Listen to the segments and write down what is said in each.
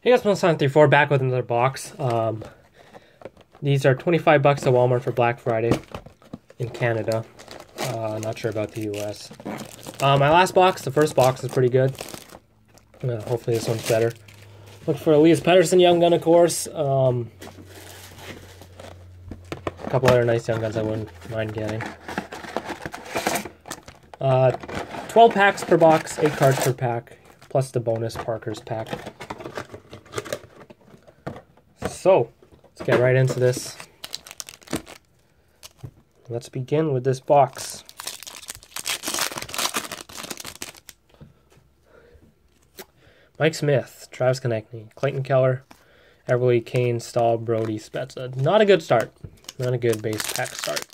Hey guys, Sonic34 back with another box. These are 25 bucks at Walmart for Black Friday in Canada. Not sure about the US. My last box, the first box, is pretty good. Hopefully this one's better. Look for Elias Pettersson Young Gun, of course. A couple other nice Young Guns I wouldn't mind getting. 12 packs per box, 8 cards per pack, plus the bonus Parker's pack. So, let's get right into this. Let's begin with this box. Mike Smith, Travis Konecny, Clayton Keller, Everly, Kane, Stahl, Brody, Spezza. Not a good start. Not a good base pack start.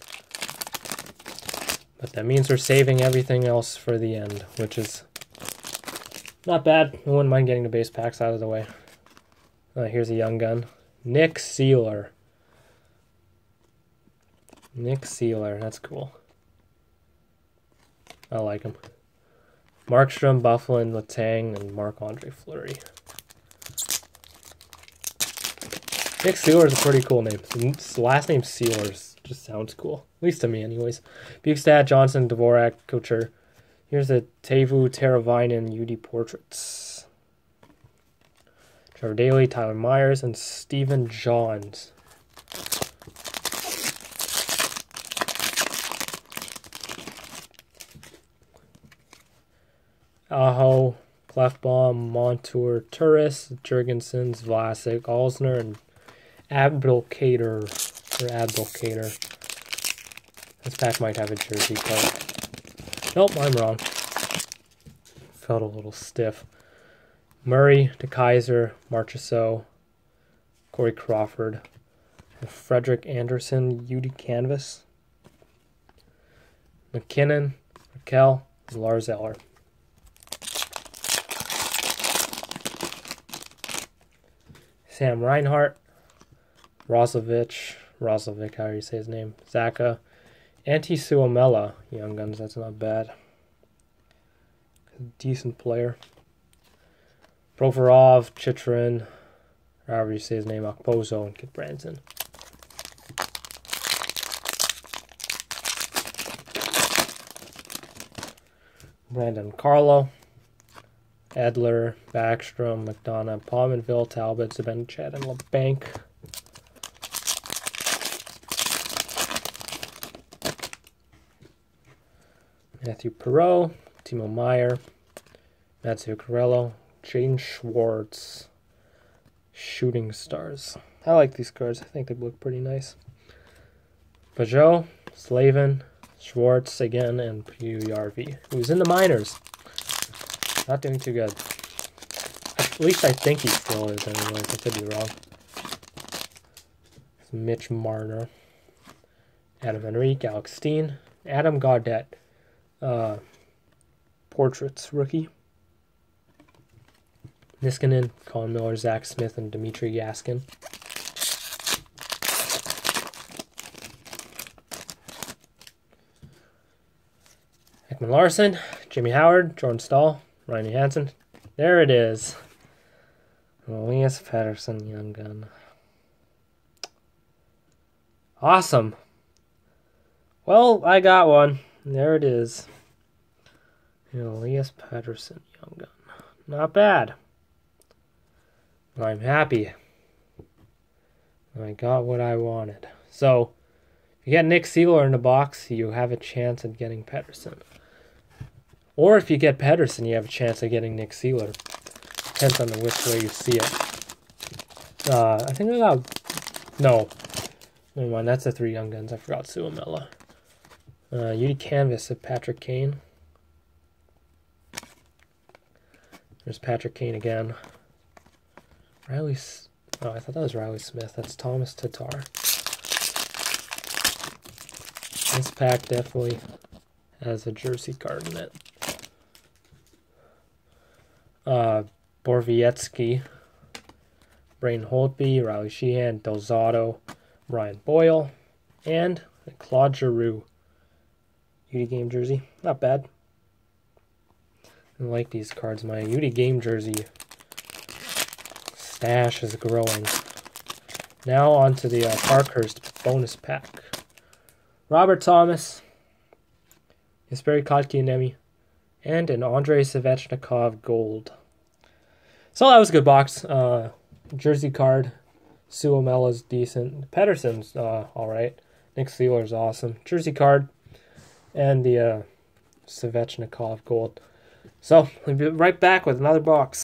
But that means we're saving everything else for the end, which is not bad. I wouldn't mind getting the base packs out of the way. Here's a Young Gun. Nick Seeler. Nick Seeler, that's cool. I like him. Markstrom, Bufflin, Letang, and Marc-Andre Fleury. Nick Seeler is a pretty cool name. His last name Sealers just sounds cool. At least to me, anyways. Bukestad, Johnson, Dvorak, Couture. Here's a Teuvo Teravainen UD Portraits. Trevor Daley, Tyler Myers, and Stephen Johns. Aho, Clefbaum, Montour, Turris, Jurgensen, Vlasic, Alsner, and Abdelkader. This pack might have a jersey card. Nope, I'm wrong. Felt a little stiff. Murray, DeKaiser, Marchessault, Corey Crawford, Frederick Anderson, UD Canvas, McKinnon, Raquel, and Lars Eller. Sam Reinhart, Roslovic, however you say his name, Zaka, Antti Suomela, Young Guns, that's not bad. Decent player. Provorov, Chychrun, however you say his name, Okposo, and Kit Branson. Brandon Carlo, Edler, Backstrom, McDonough, Pominville, Talbot, Zibanejad, and LeBanc. Matthew Perreault, Timo Meier, Matthew Carello, Jane Schwartz, Shooting Stars. I like these cards. I think they look pretty nice. Peugeot, Slavin, Schwartz again, and Puyarvi, who's in the minors. Not doing too good. At least I think he still is, anyways. I could be wrong. Mitch Marner, Adam Henrique, Alex Steen, Adam Gaudette, Portraits rookie. Niskanen, Colin Miller, Zach Smith, and Dmitry Yaskin. Ekman Larson, Jimmy Howard, Jordan Stahl, Ryan Johansson. There it is. Elias Pettersson Young Gun. Awesome. Well, I got one. There it is. Elias Pettersson Young Gun. Not bad. I'm happy. I got what I wanted. So, if you get Nick Seeler in the box, you have a chance at getting Pettersson. Or if you get Pettersson, you have a chance at getting Nick Seeler. Depends on which way you see it. I think I got... No. Never mind, that's the 3 Young Guns. I forgot Suomela. UD Canvas of Patrick Kane. There's Patrick Kane again. Riley... Oh, I thought that was Riley Smith. That's Thomas Tatar. This pack definitely has a jersey card in it. Borvietsky, Brain Holtby, Riley Sheehan, Delzato, Brian Boyle, and Claude Giroux. UD Game jersey. Not bad. I like these cards. My UD Game jersey stash is growing. Now on to the Parkhurst bonus pack. Robert Thomas, Jesperi Kotkaniemi, and an Andrei Svechnikov gold. So that was a good box. Jersey card. Suomela's decent. Pettersson's alright. Nick Seeler's awesome. Jersey card. And the Svechnikov gold. So, we'll be right back with another box.